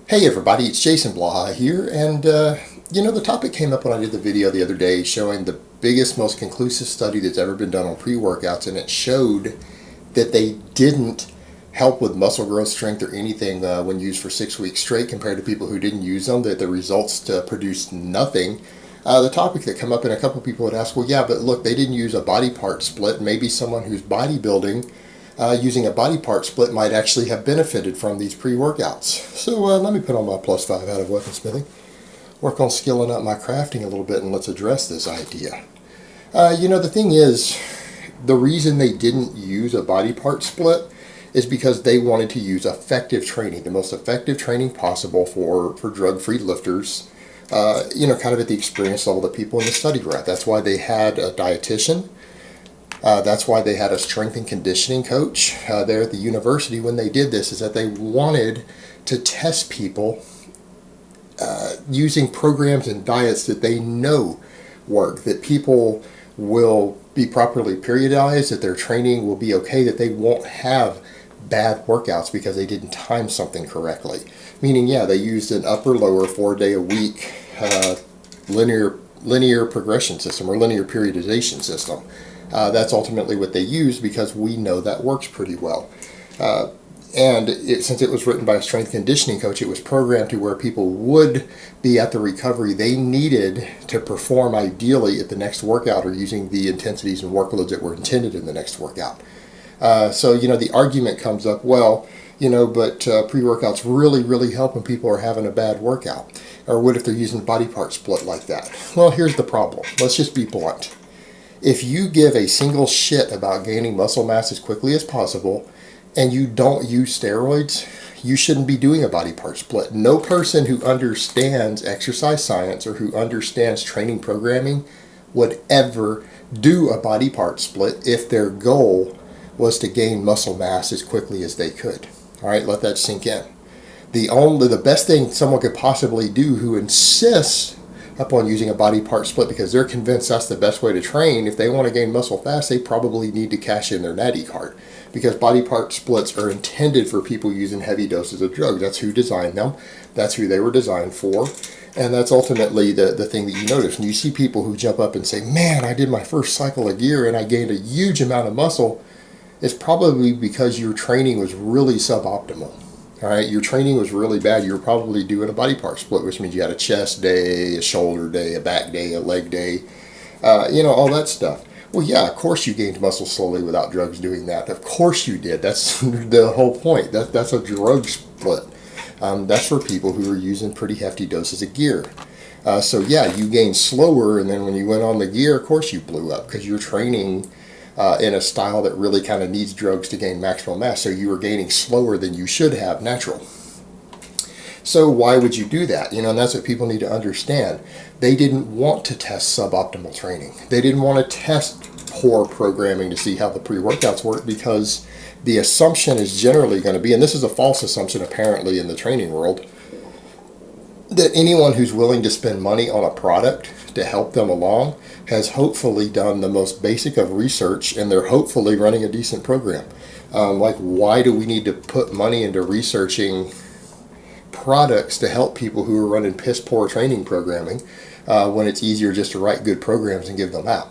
Hey everybody, it's Jason Blaha here, and the topic came up when I did the video the other day showing the biggest, most conclusive study that's ever been done on pre-workouts, and it showed that they didn't help with muscle growth, strength, or anything when used for 6 weeks straight compared to people who didn't use them, that the results produced nothing. The topic that came up, and a couple people would ask, well, yeah, but look, they didn't use a body part split. Maybe someone who's bodybuilding using a body part split might actually have benefited from these pre-workouts. So let me put on my +5 out of weaponsmithing, work on skilling up my crafting a little bit, and let's address this idea. The thing is, the reason they didn't use a body part split is because they wanted to use effective training, the most effective training possible for drug-free lifters, kind of at the experience level that people in the study were at. That's why they had a dietitian. That's why they had a strength and conditioning coach there at the university when they did this, is that they wanted to test people using programs and diets that they know work, that people will be properly periodized, that their training will be okay, that they won't have bad workouts because they didn't time something correctly. Meaning, yeah, they used an upper-lower 4-day-a-week linear progression system or linear periodization system. That's ultimately what they use because we know that works pretty well. Since it was written by a strength conditioning coach, it was programmed to where people would be at the recovery they needed to perform ideally at the next workout or using the intensities and workloads that were intended in the next workout. The argument comes up, but pre-workouts really help when people are having a bad workout. Or what if they're using body part split like that? Well, here's the problem. Let's just be blunt. If you give a single shit about gaining muscle mass as quickly as possible and you don't use steroids, you shouldn't be doing a body part split. No person who understands exercise science or who understands training programming would ever do a body part split if their goal was to gain muscle mass as quickly as they could. All right, let that sink in. The best thing someone could possibly do who insists upon using a body part split because they're convinced that's the best way to train, if they want to gain muscle fast, they probably need to cash in their natty card, because body part splits are intended for people using heavy doses of drugs. That's who designed them. That's who they were designed for. And that's ultimately the thing that you notice. And you see people who jump up and say, man, I did my first cycle of gear and I gained a huge amount of muscle. It's probably because your training was really suboptimal. All right, your training was really bad. You were probably doing a body part split, which means you had a chest day, a shoulder day, a back day, a leg day, all that stuff. Well, yeah, of course you gained muscle slowly without drugs doing that. Of course you did. That's the whole point. That's a drug split. That's for people who are using pretty hefty doses of gear. You gained slower, and then when you went on the gear, of course you blew up because you're training in a style that really kind of needs drugs to gain maximal mass. So you were gaining slower than you should have natural. So why would you do that? And that's what people need to understand. They didn't want to test suboptimal training. They didn't want to test poor programming to see how the pre-workouts work, because the assumption is generally going to be, and this is a false assumption apparently in the training world, that anyone who's willing to spend money on a product to help them along has hopefully done the most basic of research, and they're hopefully running a decent program. Why do we need to put money into researching products to help people who are running piss poor training programming when it's easier just to write good programs and give them out?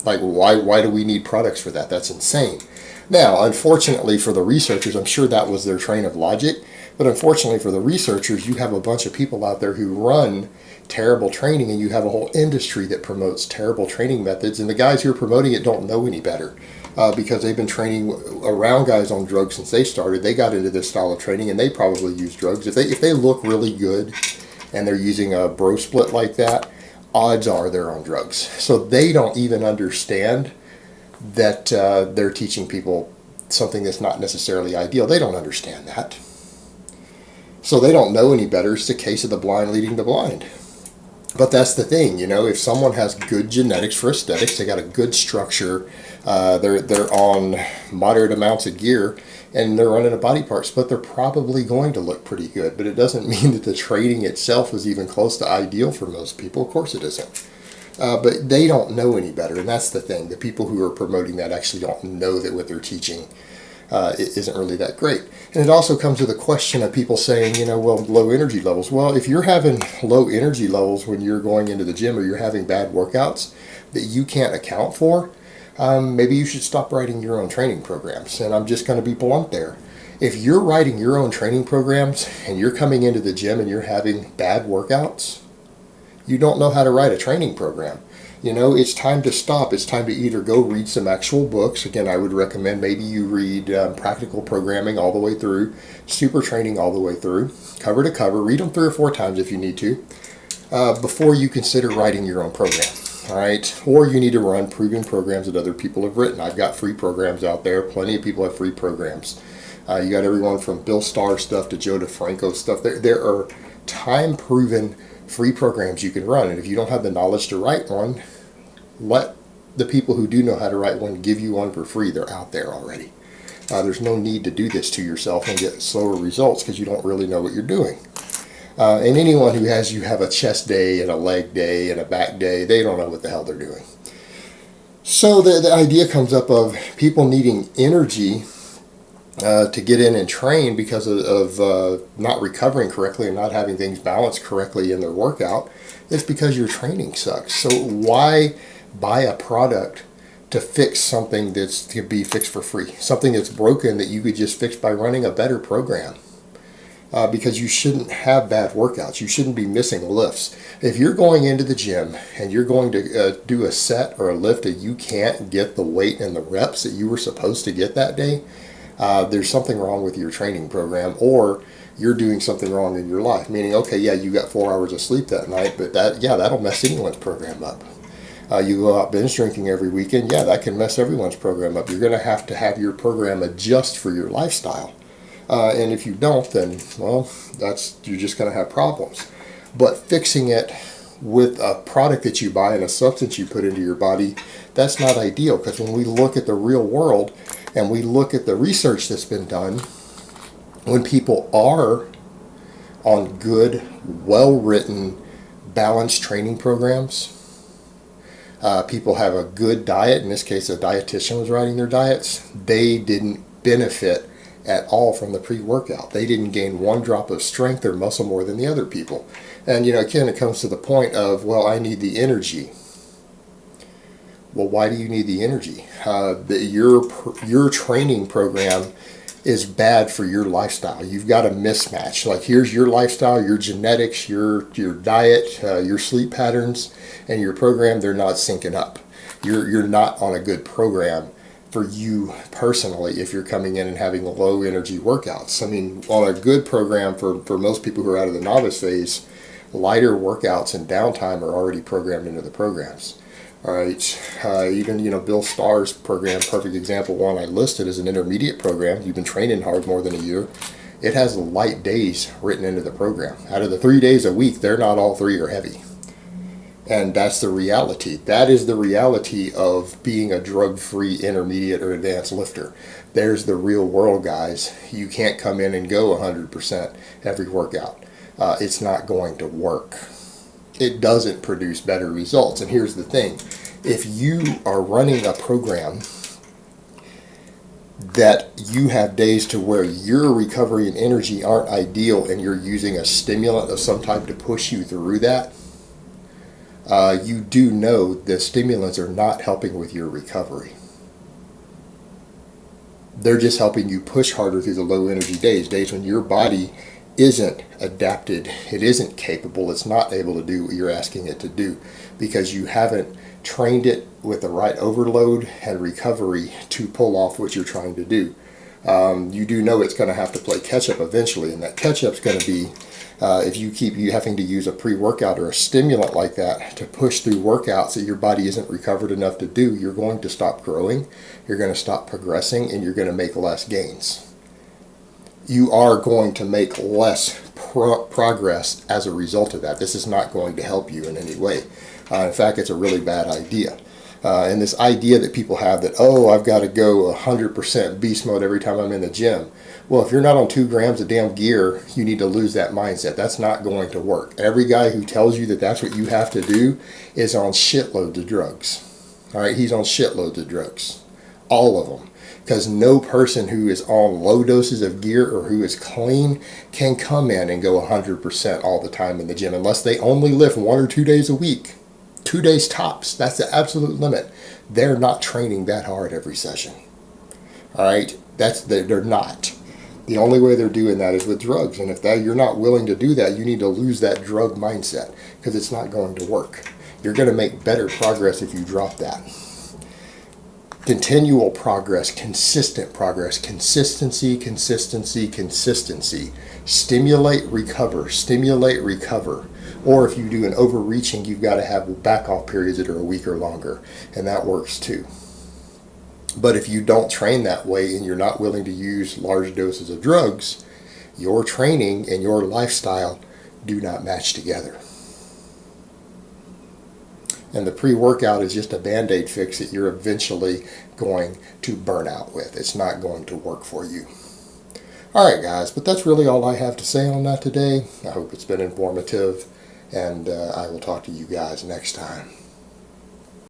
Why do we need products for that? That's insane. Now, unfortunately for the researchers, I'm sure that was their train of logic, but unfortunately for the researchers, you have a bunch of people out there who run terrible training, and you have a whole industry that promotes terrible training methods, and the guys who are promoting it don't know any better because they've been training around guys on drugs since they started. They got into this style of training, and they probably use drugs. If they look really good and they're using a bro split like that, odds are they're on drugs. So they don't even understand that they're teaching people something that's not necessarily ideal. They don't understand that. So they don't know any better. It's the case of the blind leading the blind. But that's the thing, if someone has good genetics for aesthetics, they got a good structure, they're on moderate amounts of gear, and they're running a body part split, they're probably going to look pretty good. But it doesn't mean that the training itself is even close to ideal for most people. Of course it isn't. But they don't know any better, and that's the thing. The people who are promoting that actually don't know that what they're teaching it isn't really that great. And it also comes to the question of people saying, well, low energy levels. Well, if you're having low energy levels when you're going into the gym, or you're having bad workouts that you can't account for, maybe you should stop writing your own training programs. And I'm just going to be blunt there. If you're writing your own training programs and you're coming into the gym and you're having bad workouts, you don't know how to write a training program. It's time to stop. It's time to either go read some actual books. Again, I would recommend maybe you read Practical Programming all the way through, Super Training all the way through, cover to cover. Read them 3 or 4 times if you need to, before you consider writing your own program. All right, or you need to run proven programs that other people have written. I've got free programs out there. Plenty of people have free programs. You got everyone from Bill Starr stuff to Joe DeFranco stuff. There are time-proven free programs you can run, and if you don't have the knowledge to write one, let the people who do know how to write one give you one for free. They're out there already. There's no need to do this to yourself and get slower results because you don't really know what you're doing. And anyone who has you have a chest day and a leg day and a back day, they don't know what the hell they're doing. So the idea comes up of people needing energy to get in and train because of not recovering correctly and not having things balanced correctly in their workout. It's because your training sucks. So why buy a product to fix something that's to be fixed for free? Something that's broken that you could just fix by running a better program. Because you shouldn't have bad workouts. You shouldn't be missing lifts. If you're going into the gym and you're going to do a set or a lift that you can't get the weight and the reps that you were supposed to get that day, there's something wrong with your training program, or you're doing something wrong in your life. Meaning, okay, yeah, you got 4 hours of sleep that night, but that'll mess anyone's program up. You go out binge drinking every weekend, that can mess everyone's program up. You're going to have your program adjust for your lifestyle. And if you don't, then, well, you're just going to have problems. But fixing it with a product that you buy and a substance you put into your body, that's not ideal. Because when we look at the real world and we look at the research that's been done, when people are on good, well-written, balanced training programs, people have a good diet. In this case, a dietitian was writing their diets. They didn't benefit at all from the pre-workout. They didn't gain 1 drop of strength or muscle more than the other people. And again, it comes to the point of, well, I need the energy. Well, why do you need the energy? Your training program is bad for your lifestyle. You've got a mismatch. Like, here's your lifestyle, your genetics, your diet, your sleep patterns, and your program, they're not syncing up. You're not on a good program for you personally if you're coming in and having low energy workouts. I mean, on a good program for most people who are out of the novice phase, lighter workouts and downtime are already programmed into the programs. All right, even Bill Starr's program, perfect example, one I listed as an intermediate program. You've been training hard more than a year. It has light days written into the program. Out of the 3 days a week, they're not all 3 are heavy. And that's the reality. That is the reality of being a drug-free intermediate or advanced lifter. There's the real world, guys. You can't come in and go 100% every workout. It's not going to work. It doesn't produce better results. And here's the thing. If you are running a program that you have days to where your recovery and energy aren't ideal and you're using a stimulant of some type to push you through that, you do know the stimulants are not helping with your recovery. They're just helping you push harder through the low energy days when your body isn't adapted, it isn't capable, it's not able to do what you're asking it to do because you haven't trained it with the right overload and recovery to pull off what you're trying to do. You do know it's going to have to play catch up eventually, and that catch up's going to be if you keep having to use a pre-workout or a stimulant like that to push through workouts that your body isn't recovered enough to do, you're going to stop growing, you're going to stop progressing, and you're going to make less gains. You are going to make less progress as a result of that. This is not going to help you in any way. In fact, it's a really bad idea. And this idea that people have that, I've got to go 100% beast mode every time I'm in the gym. Well, if you're not on 2 grams of damn gear, you need to lose that mindset. That's not going to work. Every guy who tells you that that's what you have to do is on shitloads of drugs. All right, he's on shitloads of drugs. All of them. because no person who is on low doses of gear or who is clean can come in and go 100% all the time in the gym unless they only lift 1 or 2 days a week. 2 days tops. That's the absolute limit. They're not training that hard every session. All right? They're not. The only way they're doing that is with drugs. And if you're not willing to do that, you need to lose that drug mindset because it's not going to work. You're going to make better progress if you drop that. Continual progress, consistent progress, consistency, consistency, consistency. Stimulate, recover, stimulate, recover. Or if you do an overreaching, you've got to have back off periods that are a week or longer, and that works too. But if you don't train that way and you're not willing to use large doses of drugs, your training and your lifestyle do not match together. And the pre-workout is just a band-aid fix that you're eventually going to burn out with. It's not going to work for you. All right, guys, but that's really all I have to say on that today. I hope it's been informative, and I will talk to you guys next time.